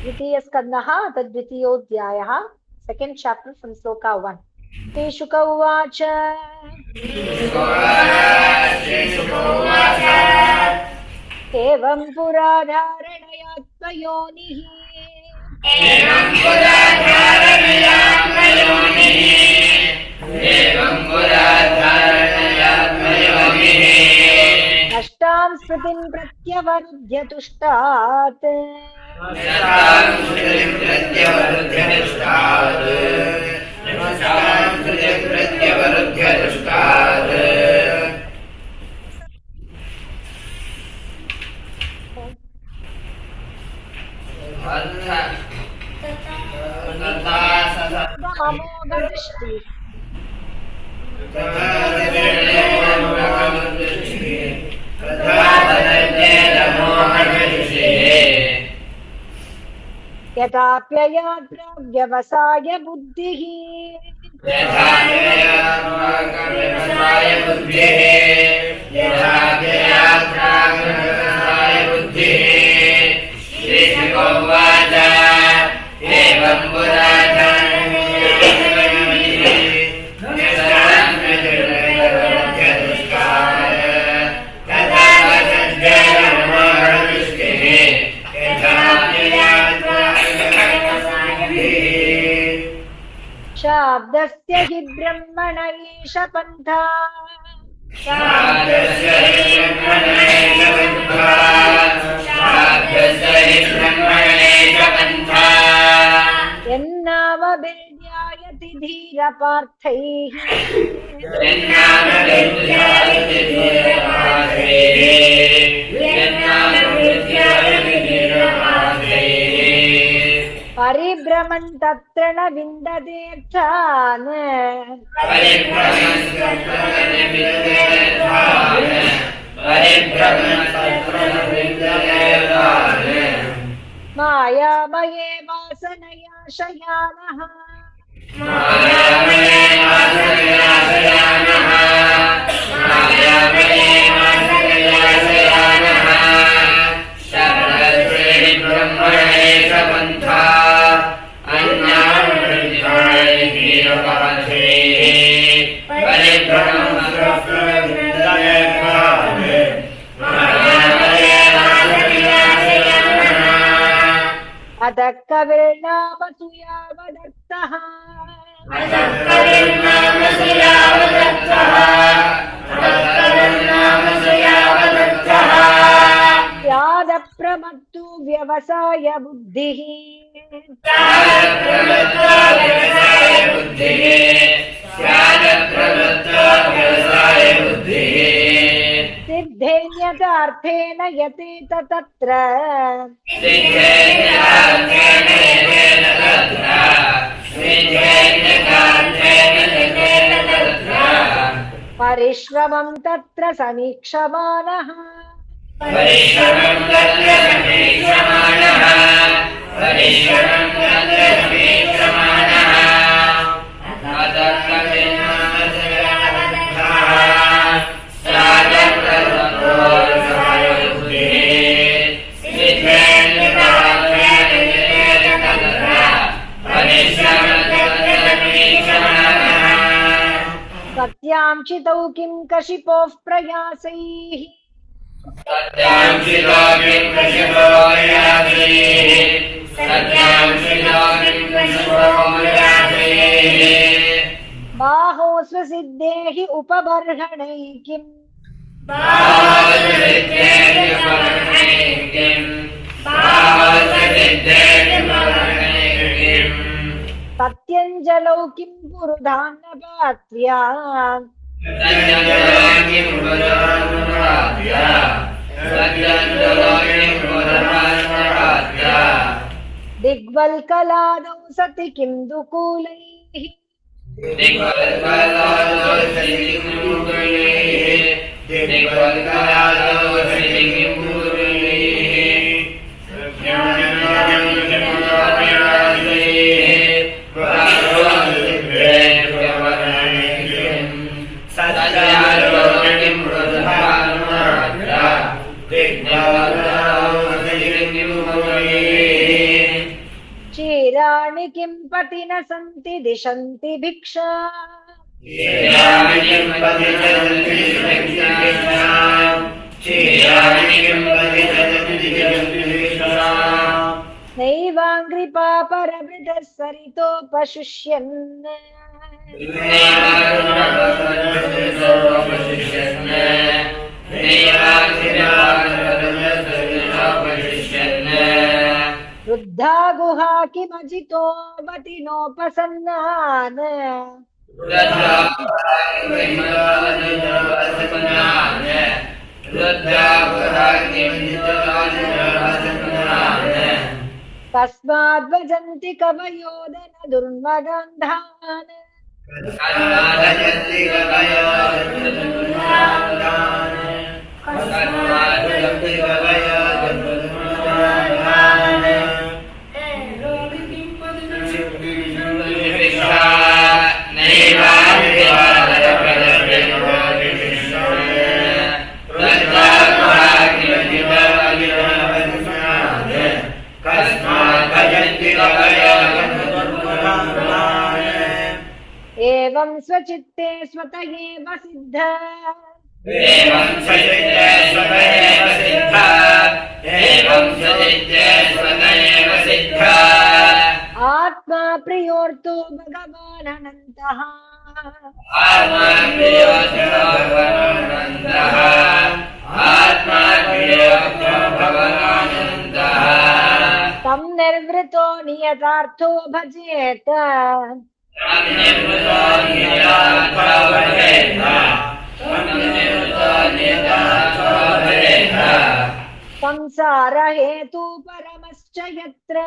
द्वितीयस्कन्धः तद्वितीयोऽध्यायः second chapter from श्लोका 1 श्रीशुक उवाच एवं पुरा धारणया त्वयोनिः नष्टां स्मृतिं प्रत्यवरुध्य तुष्टात् अमोघदृष्टि यथाप्ययात्राव्यवसाय बुद्धिः शाब्दस्य हि ब्रह्मण एष पन्था यन्नावभिर्ध्यायति धीरपार्थैः परिभ्रमन् तत्र न विन्दतेऽर्थान् मायामये वासनया शयानः अतः कविर्नाम सुयावदत्तः स्यादप्रमत्तु व्यवसाय बुद्धिः सिद्धेन्यथार्थेन यतेत तत्र परिश्रमं तत्र समीक्षमाणः सत्यांशितौ किं कशिपोः प्रयासैः बाहो स्वसिद्धेः उपबर्हणैः किम् सत्यञ्जलौ किं पुरुधान्नपात्र्या दिग्वल्कलादौ सति किं दुकूलैः क्षीराणि किं पति न सन्ति दिशन्ति भिक्षा नैवाङ्घ्रिपा परवृतः सरितोपशुष्यन् वृद्धा गुहा किमजितो वतिनोपसन्नान् तस्माद्भजन्ति कवयोदन दुर्मगन्धान् एवं स्वचित्ते स्वत एव सिद्ध आत्मा प्रियोर्तो भगवान् अनन्तः तं निर्वृतो नियतार्थो भजेत संसार हेतु परमश्च यत्र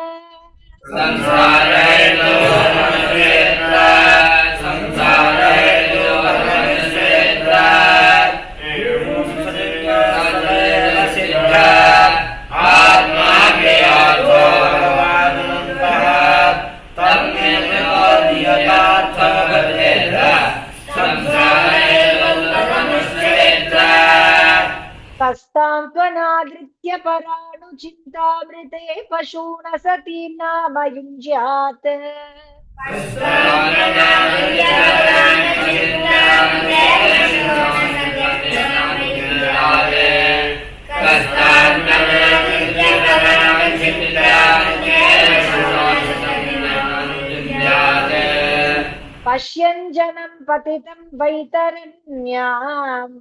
तस्तां त्वनादृत्य पराणुचिन्तामृते पशून सतीं नाम युञ्ज्यात् पश्यन् जनं पतितं वैतरण्याम्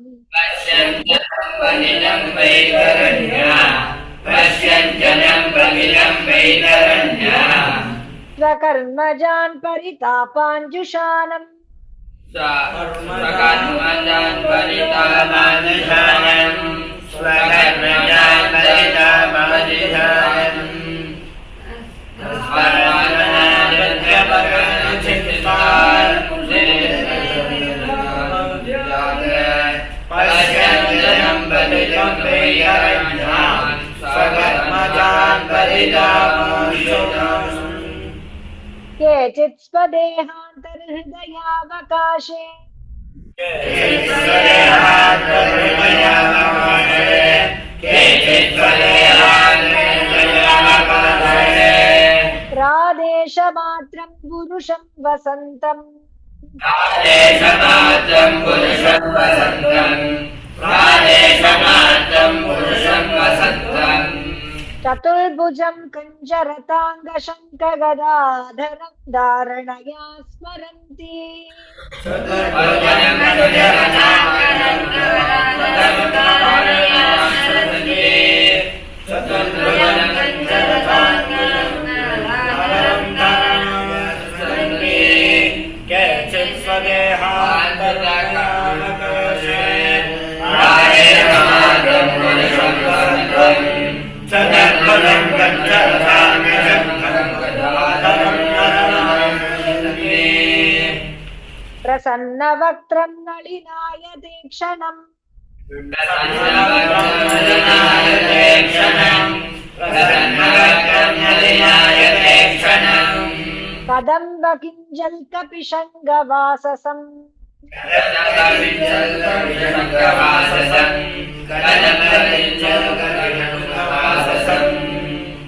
स्वकर्मजान् परितापाञ्जुषाणम् केचित् स्वदेहान्तर्हृदयावकाशे प्रादेशमात्रं पुरुषं वसन्तम् चतुर्भुजं कञ्जरताङ्गशङ्खगदाधरं धारणया स्मरन्ति प्रसन्नवक्त्रं नलिनायते क्षणम् कदम्ब किञ्जल्कपिशङ्गवाससम्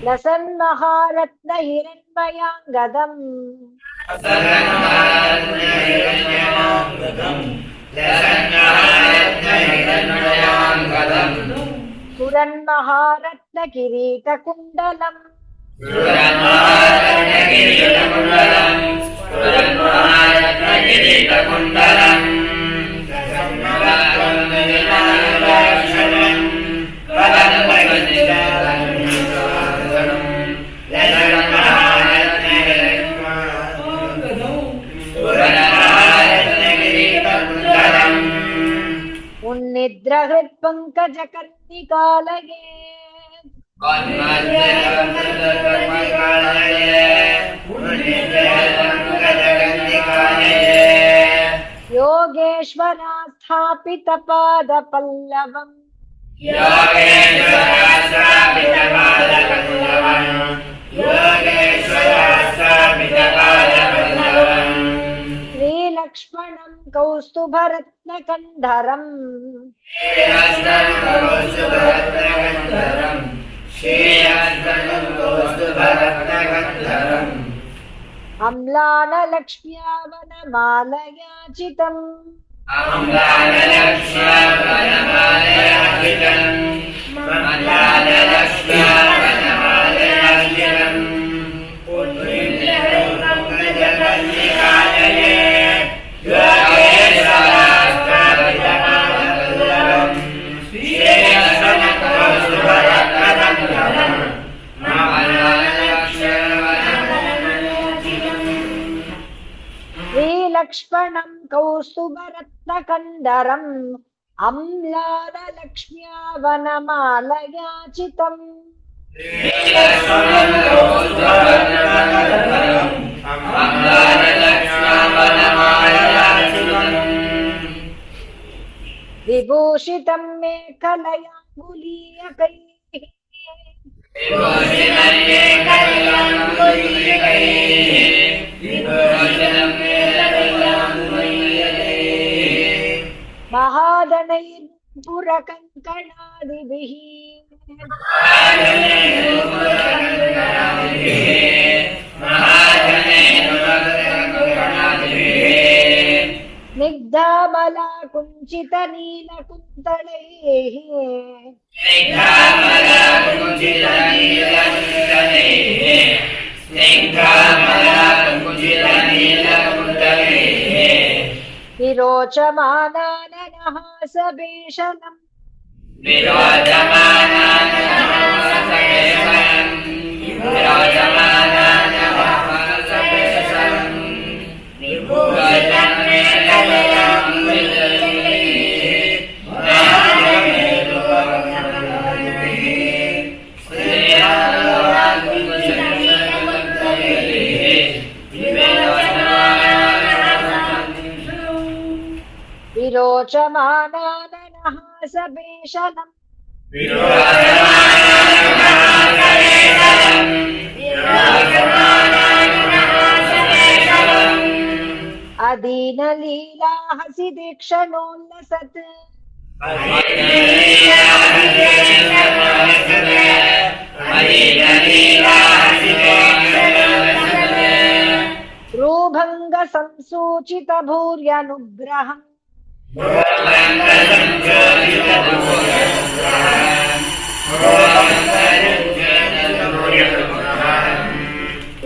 लसन्महारत्न हिरण्मयाङ्गदम् सुरन्महारत्न किरीटकुण्डलम् उन्निद्रहृत्पङ्कजकर्णिकालये योगेश्वरा स्थापितपादपल्लवम् श्रीलक्ष्मणं कौस्तुभरत्नकन्धरम् अम्लानलक्ष्म्या वनमालयाचितम् श्रीलक्ष्मणं कौस्तुभरत्नकन्धरम् अम्लानलक्ष्म्या वनमालयाचितम् विभूषितं मेखलयाङ्गुलीयकैः महादनैर्पुरकङ्कणादिभिः स्निग्धामलाकुञ्चितनीलकुन्तलैः विरोचमानाननः सभीषणम् विरोचमानाननः सभीषणम् अदीनलीलाहसि दीक्षणोल्लसत् रूभङ्ग संसूचित भूर्यनुग्रहम्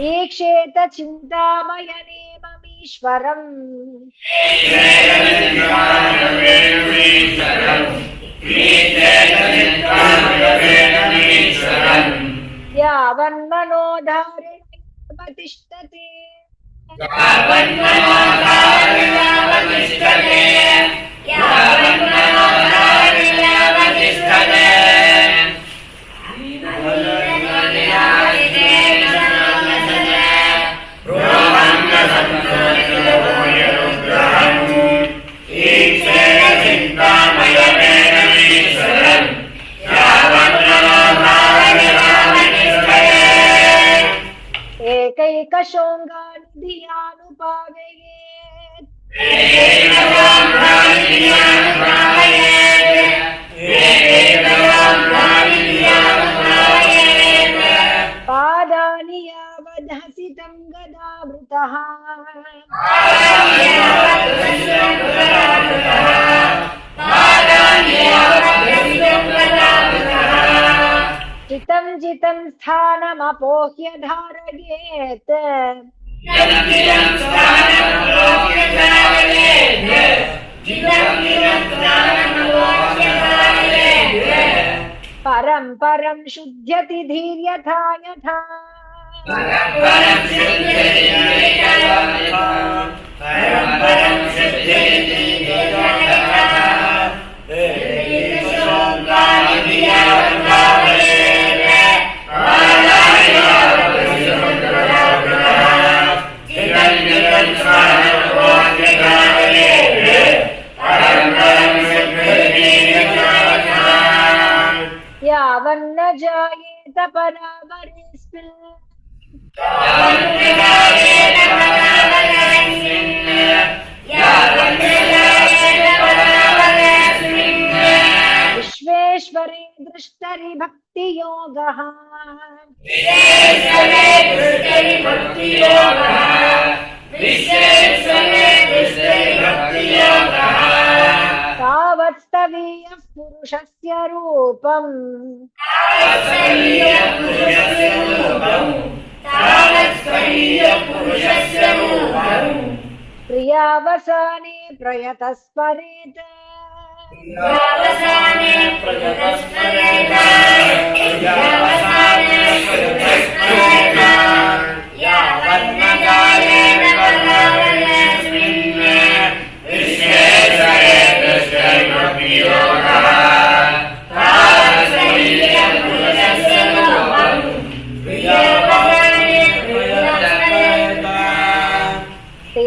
ईक्षेत चिन्तामयनेममीश्वरम् यावन्मनोधारिणमतिष्ठते एकैकशोङ्गानिधियानुपावेत् विश्वं गदावृतः जितं जितं स्थानमपोह्य धारयेत् परं परं शुध्यति धीर्यथा यथा यावन्न जायेत परावरेऽस्मिन् विश्वेश्वरे दृष्टरि भक्तियोगः तावत्स्तवीयः पुरुषस्य रूपम् प्रियावसाने प्रयतस्परेत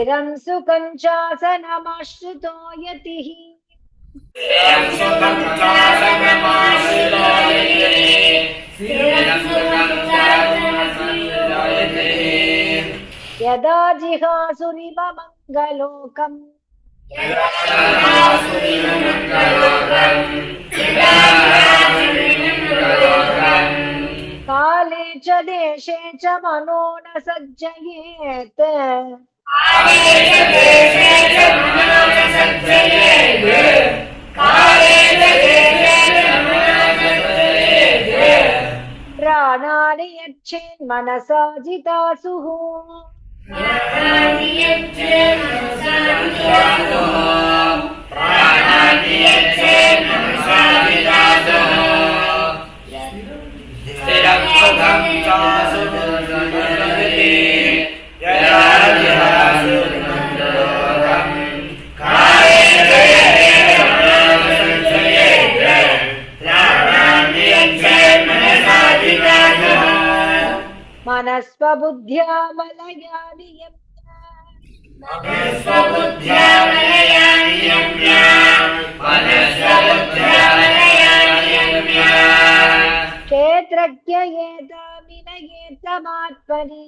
स्थिरं सुखं चासनमाश्रितो यतिः यदा जिहासुरिव मङ्गलोकम् काले च देशे च मनो न सज्जयेत् प्राणानि यच्छेन्मनसा जितासुः मनस्वबुद्ध्या मलया क्षेत्रज्ञ एतामिनयेतमात्मनि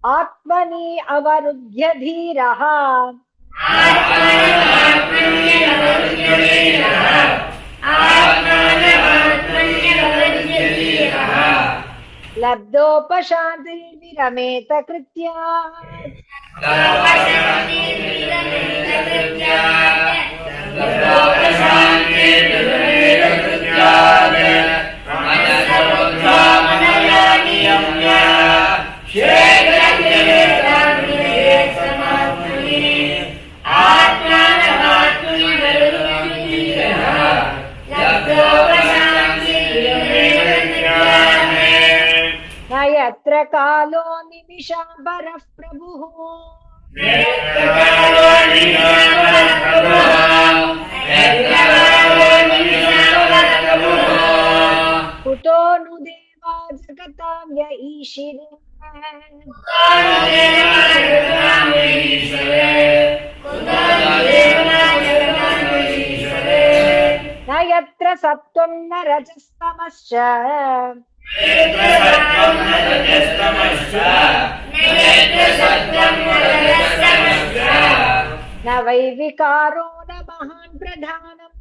आत्मनि अवरुध्य धीरः लब्धोपशान्तिर्विरमेत कृत्या न यत्र कालो निमिषाम्बरः प्रभुः कुतो नु देवा जगतां य ईशिरे न यत्र सत्त्वं न रजस्तमश्च वै विकारो न महान् प्रधानम्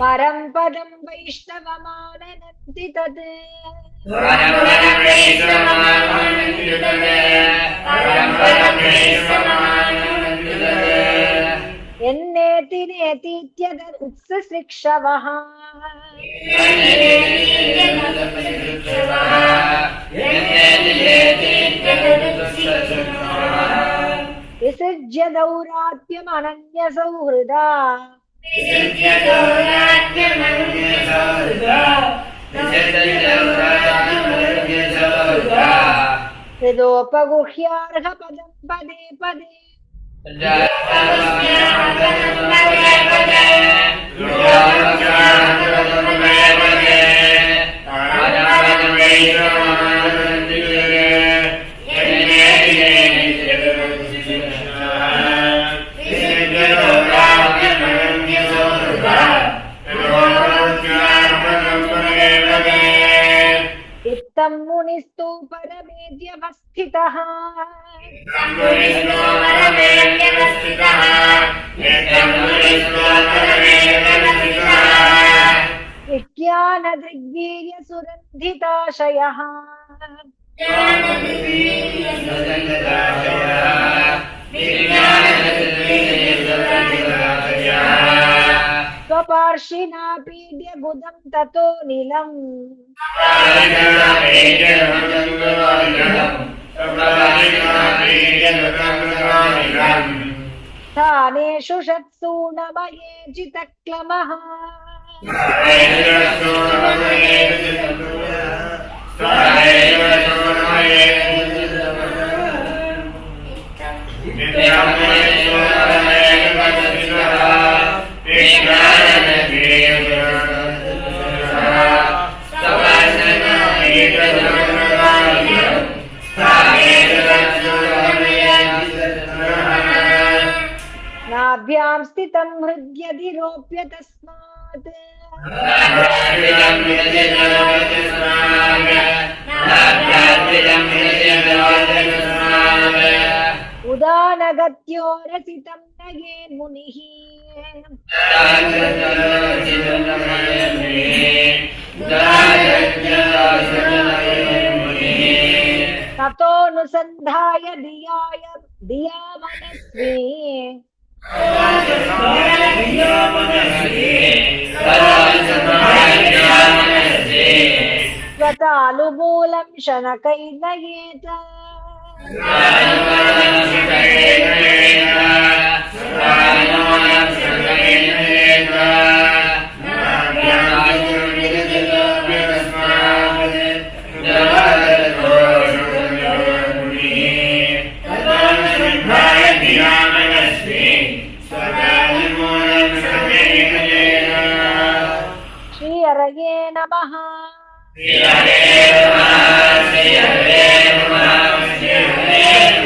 परं पदं वैष्णवमाननन्ति तत् यन्नेति नेतीत्यदर उत्सृक्षवः विसृज्य दौरात्म्यमनन्यसौहृदा हृदोपगुह्यार्हपदं पदे पदे इत्थं मुनिस्तु परमेद्यवस्थितः विज्ञानदृग्वीर्यसुरन्धिताशयः स्वपार्शिना पीड्य गुदं ततो नीलम् स्थानेषु षट्सु नमये जितक्लमः नाभ्यां स्थितं हृद्यधिरोप्य तस्मात् उदानगत्यो रसितं नयेन्मुनिः ततोऽनुसन्धाय धिया मनस्वी स्वतालुमूलं शनकैर्नयेत श्री हरये नमः। श्री हरे नमः, श्री हरे नमः, श्री हरे